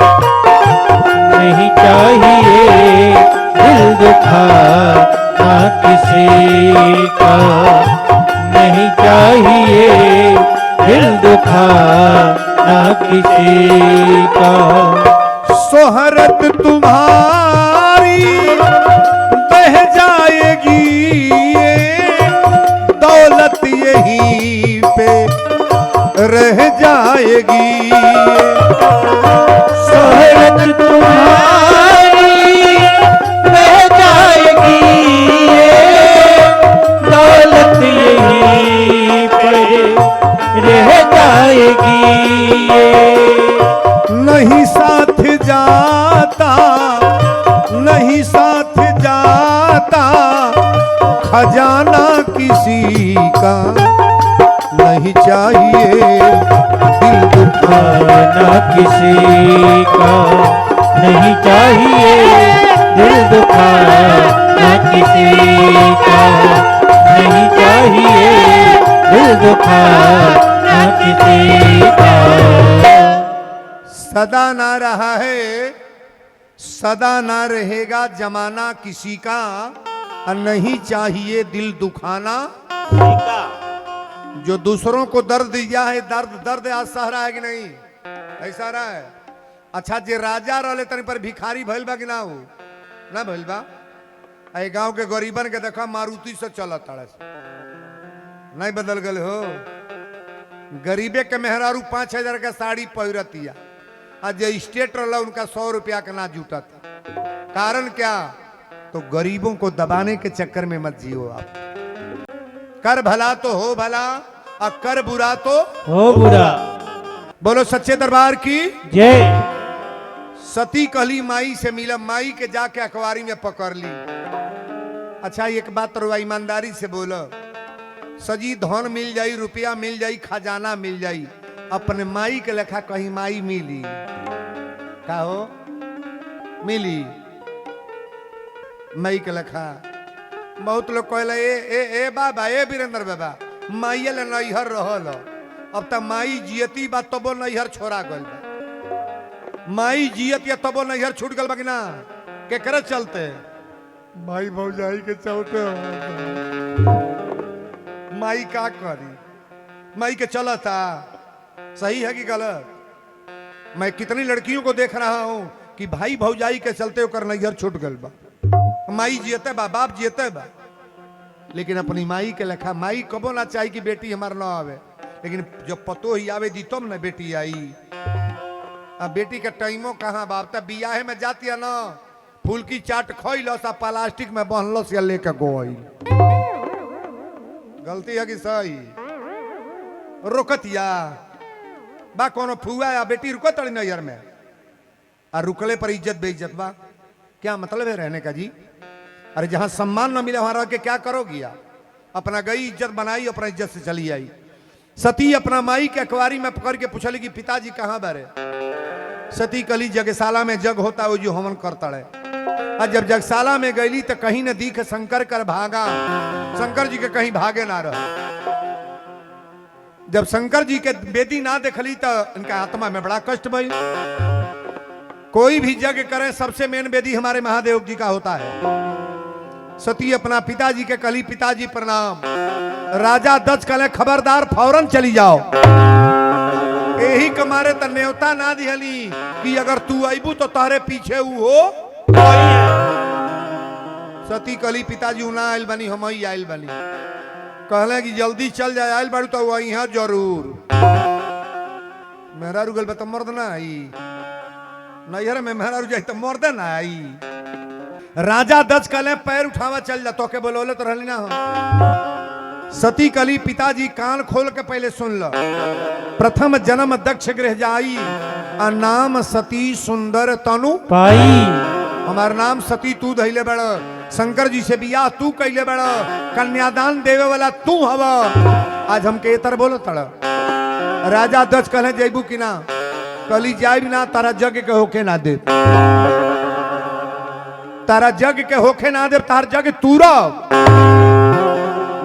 नहीं चाहिए दिल दुखा ना किसी का, नहीं चाहिए दिल दुखा ना किसी का। शोहरत तुम्हारी बह जाएगी, दौलत यहीं पे रह जाएगी। शोहरत तुम्हारी बह जाएगी, दौलत यहीं पे रह जाएगी। नहीं साथ जाता, नहीं साथ जाता खजाना किसी का। नहीं चाहिए दिल दुखा ना किसी का, नहीं चाहिए दिल दुखा ना किसी का, नहीं चाहिए दिल दुखा ना किसी का। सदा ना रहा है, सदा ना रहेगा जमाना किसी का। और नहीं चाहिए दिल दुखाना। का जो दूसरों को दर्द दिया है, दर्द दर्द आज सह रहा है कि नहीं? ऐसा रहा है। अच्छा जे राजा रहले तनी पर भिखारी भइल बा कि ना हो? ना भइल बा। ए गांव के गरीबन के देखा मारुति से चलत ताड़े से। नहीं बदल गए हो। गरीबे के मेहरारू 5,000 का साड़ी पहिरतिया, आज जो स्टेट रहा उनका 100 रुपया का ना जुटा था। कारण क्या? तो गरीबों को दबाने के चक्कर में मत जियो आप। कर भला तो हो भला, और कर बुरा तो हो बुरा। बोलो सच्चे दरबार की जय। सती कहली माई से मिला, माई के जाके अखबारी में पकड़ ली। अच्छा एक बात तो ईमानदारी से बोलो, सजी धन मिल जाई, रुपया मिल जाई, खजाना मिल जाई, अपने माई के लेखा कहीं माई मिली का हो? मिली माई के लेखा? बहुत लोग कहला ए बाबा, ए वीरेंद्र बाबा, माइये ले नैहर रहल, अब तक माई जियती बा तबो नैहर छोड़ा गल बा। माई जियत या तबो नैहर छूट गल बा कि ना? केकरे चलते? माई भौजाई के चलते। माई का करी? माई के चलता सही है कि गलत? मैं कितनी लड़कियों को देख रहा हूं कि भाई भौजाई के चलते ओकर नैहर छूट गल बा। माई जियते बा, बाप जियते बा, लेकिन अपनी माई के लेखा माई कबो ना चाही कि बेटी हमार ना आवे, लेकिन जब पतो ही आवे दी तब ना बेटी आई। अब बेटी के टाइमो कहाँ बाप? तब बियाहे में जाती है ना, फूल की चाट खोइलस आ प्लास्टिक में बहलस या लेके गोइल। गलती है कि सही रुकतिया बा कोनो फुआ या बेटी रुको तड़ी नैयर में और रुकले पर इज्जत बेइज्जत बा क्या मतलब है रहने का जी। अरे जहां सम्मान न मिले वहां रह के क्या करोगी आप। अपना गई इज्जत बनाई अपना इज्जत से चली आई। सती अपना माई के अखबारी में पकड़ के पूछली कि पिताजी कहाँ बारे। सती कली जगशाला में जग होता वो जो हमन करता है। और जब जगशाला में गईली तो कहीं न दिख शंकर कर भागा। शंकर जी के कहीं भागे ना रह। जब शंकर जी के बेदी ना देखली तो इनका आत्मा में बड़ा कष्ट भई। कोई भी यज्ञ करे सबसे मेन बेदी हमारे महादेव जी का होता है। सती अपना पिताजी के कली पिताजी प्रणाम। राजा दच कले खबरदार फौरन चली जाओ। यही कमारे त न्योता ना दिहली कि अगर तू आईबू तो तारे पीछे ऊ हो। सती कली पिताजी उना आयल बनी हम ही आयल बनी। कहले कि जल्दी चल जाए आयल बाड़ू तो वही है जरूर। मेहरा रुगल बता मर्द ना आई नैहर में मेहरा रुझाई तो मर्द ना आई। राजा दच कले पैर उठावा चल जा तो के बोलोले तो रहली ना हम। सती कली पिताजी कान खोल के पहले सुन लो। प्रथम जन्म दक्ष गृह जाई आ नाम सती सुंदर तनु पाई। हमार नाम सती तू धैले बड़। शंकर जी से बियाह तू कैले बड़। कन्यादान देवे वाला तू हवा। आज हमके एतर बोलो तड़। राजा दच कहे जैबू कि ना। कली जाए ना तारा जग के होके ना दे। तारा जग के होके ना दे तार जग तूरा।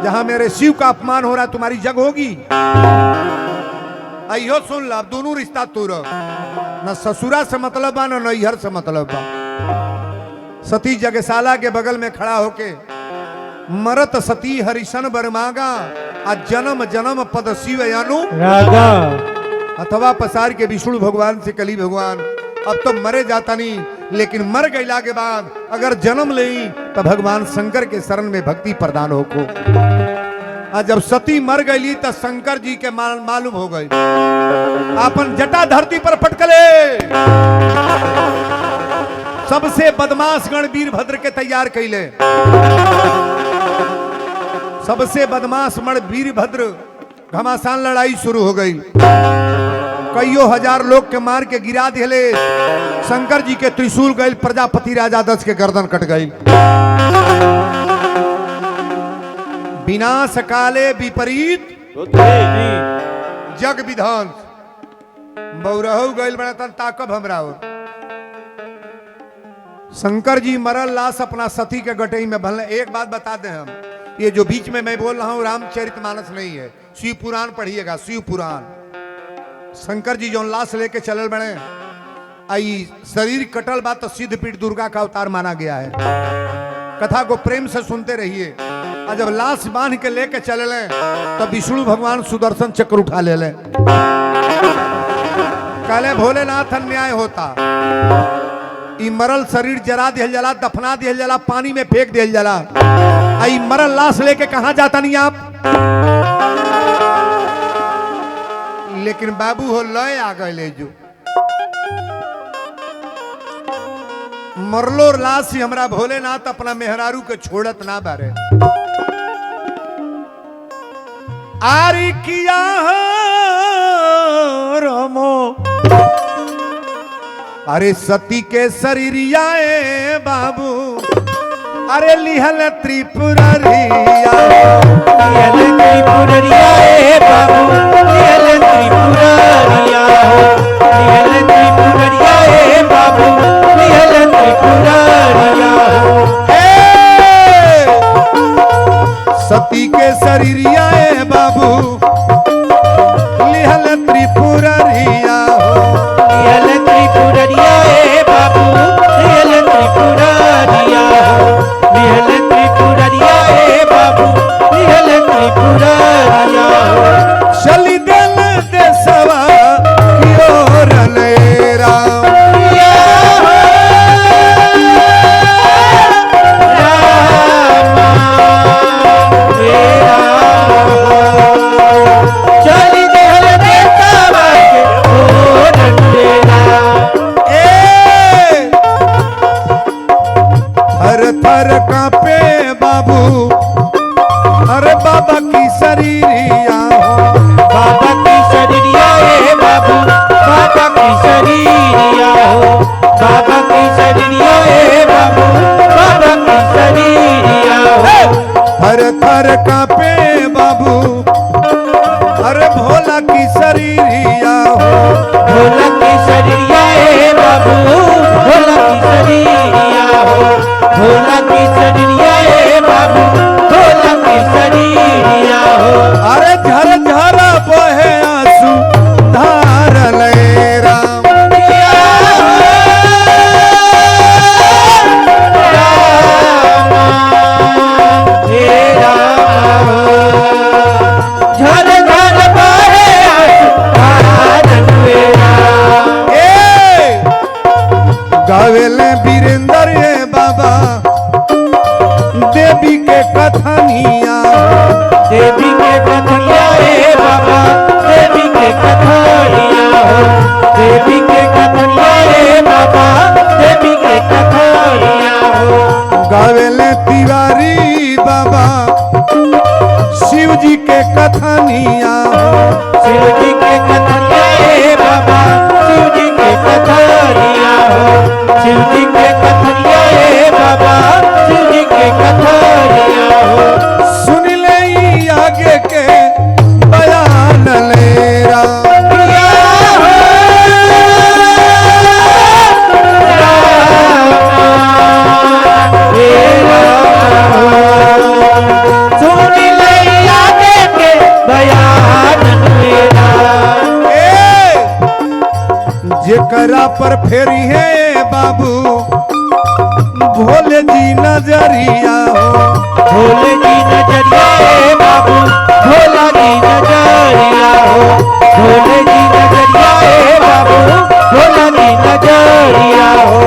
जहां मेरे शिव का अपमान हो रहा है तुम्हारी जग होगी। अयो सुन ला दोनों रिश्ता तूरा। न ससुरा से मतलब बा न नैहर से मतलब बा। सती जगशाला के बगल में खड़ा होके मरत सती हरिशन बरमागा आ जन्म जन्म पद शिव यानु रागा। अथवा पसार के विष्णु भगवान से कली भगवान अब तो मरे जाता नहीं लेकिन मर गईला के बाद अगर जन्म ले तो भगवान शंकर के शरण में भक्ति प्रदान हो को। आ जब सती मर गई तो शंकर जी के मालूम हो गई। अपन जटा धरती पर पटकले। सबसे बदमाश गण वीरभद्र के तैयार कैले। सबसे बदमाश मण वीरभद्र घमासान लड़ाई शुरू हो गई। कईयों हजार लोग के मार के गिरा दिले। शंकर जी के त्रिशूल गई प्रजापति राजा दक्ष के गर्दन कट गई। विनाश काले विपरीत जग विधान बौरहु गईल बड़ा तन ताकब हमरा हो। शंकर जी मरल लाश अपना सती के गटई में भले। एक बात बता दें हम ये जो बीच में मैं बोल रहा हूं रामचरितमानस नहीं है शिव पुराण पढ़िएगा। शिव पुराण शंकर जी जो लाश लेके चलल बने आई शरीर कटल बात तो सिद्धपीठ दुर्गा का अवतार माना गया है। कथा को प्रेम से सुनते रहिए। और जब लाश बांध के लेके चले लें तब विष्णु भगवान सुदर्शन चक्र उठा ले लें। कहले भोलेनाथ अन्याय होता। ई मरल शरीर जरा दिहल जला दफना दिहल जला पानी में फेंक दिहल जला। आई मरल लाश लेके कहां जाता नहीं आप। लेकिन बाबू हो लय आ गए ले जो मरलो लाश ही हमरा भोलेनाथ अपना मेहरारू के छोड़त ना बारे। आरी किया रमो अरे सती के शरीरिया बाबू अरे लिहल त्रिपुररिया। लिहल त्रिपुररिया बाबू लिहल त्रिपुररिया। लिहल त्रिपुररिया बाबू लिहल त्रिपुररिया। सती के शरीरिया बाबू लिहल त्रिपुररिया। लिहल त्रिपुररिया बाबू लिहल त्रिपुररिया। लिहल त्रिपुररिया बाबू लिहल त्रिपुररिया। चली दिल देसवा की ओर ले राम। थर कांपे बाबू अरे बाबा की कथनिया हो शिव जी के कथनिया ए बाबा शिव जी के कथनिया हो शिव जी के कथनिया ए बाबा शिव जी के कथनिया हो सुन ले ई आगे के बयान लेरा जेकरा पर फेरी है बाबू भोले जी नजरिया हो भोले जी नजरिया ए बाबू भोला जी नजरिया हो भोले जी नजरिया ए बाबू भोला जी नजरिया हो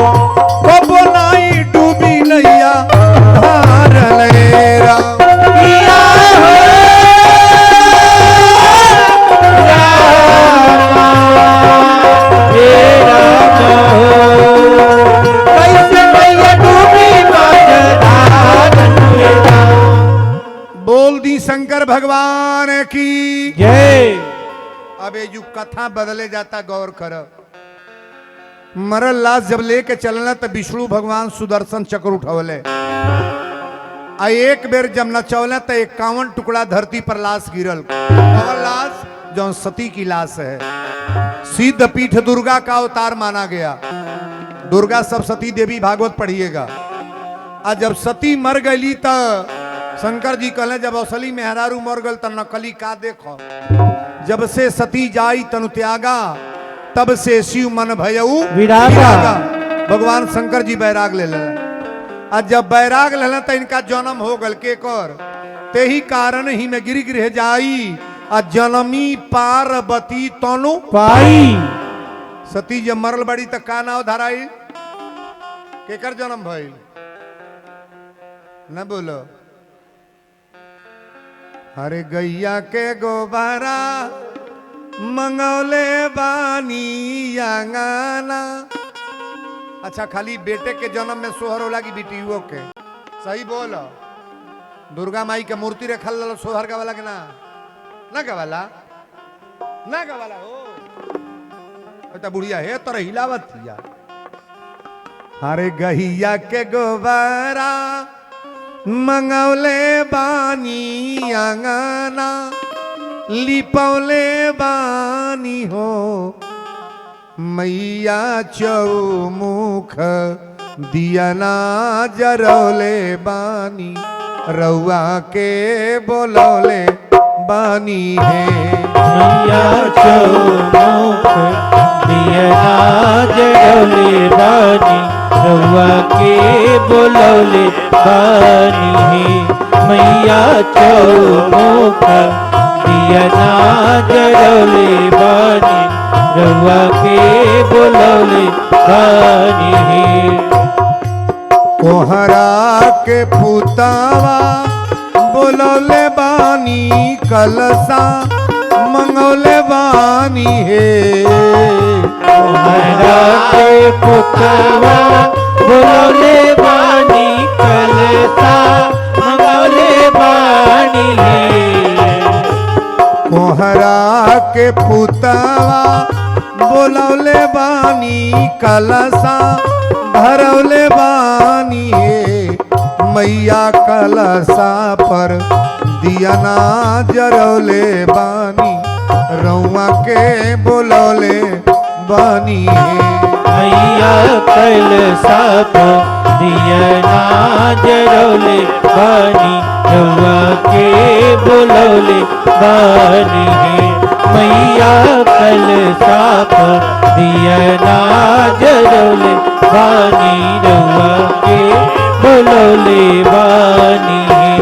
कबो नाई डूबी नैया धार लेरा किया हो कैसे मैया डूबी बोल दी शंकर भगवान की जय। अब ये जो कथा बदले जाता गौर कर मरल लाश जब लेके चलना तो विष्णु भगवान सुदर्शन चक्र उठवले आ एक बेर जब नचौले तो 51 टुकड़ा धरती पर लाश गिरल और लाश जो सती की लाश है सिद्ध पीठ दुर्गा का अवतार माना गया दुर्गा सब सती देवी भागवत पढ़िएगा आज जब सती मर गई तो शंकर जी कहले जब असली मेहरारू मर गल तो नकली का देखो जब से सती जाई तनु त्यागा तब से शिव मन भयऊ विरागा। भगवान शंकर जी बैराग ले ले आज जब बैराग ले तो इनका जन्म हो गल के कर ते ही कारण ही में गिर गिर जाई आ जनमी पार्वती तनु पाई सती जब मरल बड़ी तो का नाव धराई केकर जन्म भइल न बोलो हरे गैया के गोबारा मंगौले बानी अंगना अच्छा खाली बेटे के जन्म में सोहर होला की बेटियों के सही बोलो दुर्गा माई के मूर्ति रखल लो सोहर का वाला के ना गवाला ना गवाला हो तो बुढ़िया है तो हिलावत या हरे गहिया के गोबारा मंगौले बानी अंगना लिपौले बानी हो मैया चौमुख दियना जरौले बानी रउआ के बोलौले बानी है मैया चौमुख दियना जरौले बानी रउआ के बोलौले बानी है मैया चौमुख दियना जरौले बानी रउआ के बोलौले बानी है कोहरा के पुतावा बोलौले बानी कलसा मंगौले बानी हे कोहरा के पुतवा बोलौले बानी कलसा मंगौले बानी है कोहरा के पुतावा बोलौले बानी कलसा धरौले बानी हे मैया कलसा पर दियना जरौले बानी रउआ के बोलौले बानी हे मैया कलसा पर दियना जरौले बानी रउआ के बोलौले बानी है मैया कलसा पर दियना जरौले बानी रउआ के बोलौले बानी है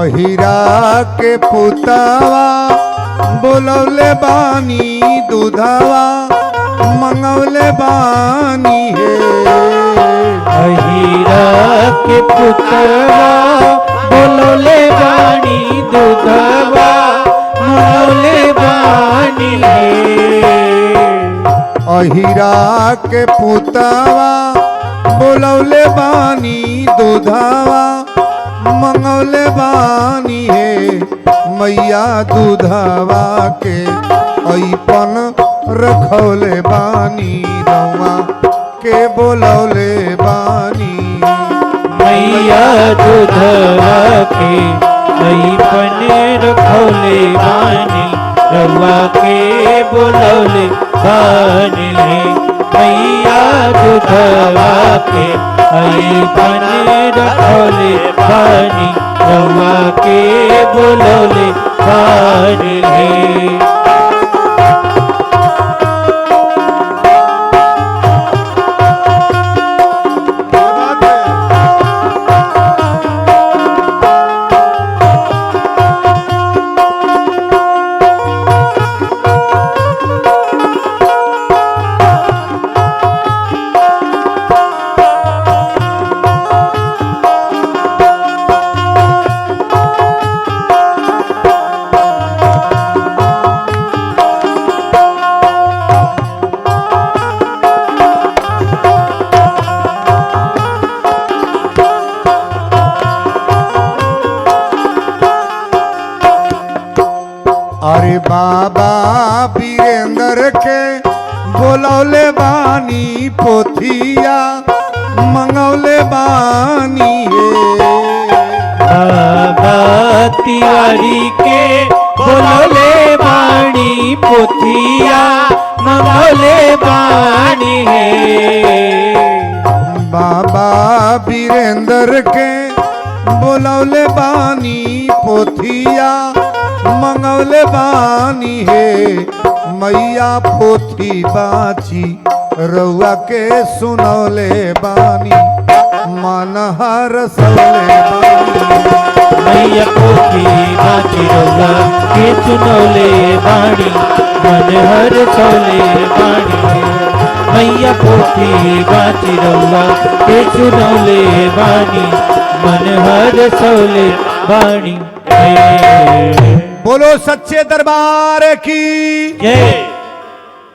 अहिरा के पुतवा बोलौले बानी दूधवा मंगौले बानी हे अहिरा के पुतवा बोलोले बानी दूधवा मोले बानी हे अहिरा के पुतवा बोलौले बानी दूधवा मंगौले बानी हे मैया दूधवा के ऐपन रखौले बानी रवा के बोलौले बानी मैया दूधवा के ऐपन रखौले बानी रवा के बोलौले बानी मैया दूधवा के ऐपन रखौले बानी रवा के बोलौले बानी अरे बाबा वीरेंद्र के बोलौले बानी पोथिया मंगौले बानी हे बाबा तिवारी के बोलौले बानी पोथिया मंगौले बानी हे बाबा वीरेंद्र के बोलौले बानी पोथिया मंगौले बानी हे मैया पोथी बाची रउआ के सुनौले बानी मन हरसौले बानी मैया पोथी बाची रउआ के सुनौले बानी मन हरसौले बानी मैया पोथी बाची रउआ के सुनौले बानी मन हरसौले बानी बोलो सच्चे दरबार की जय।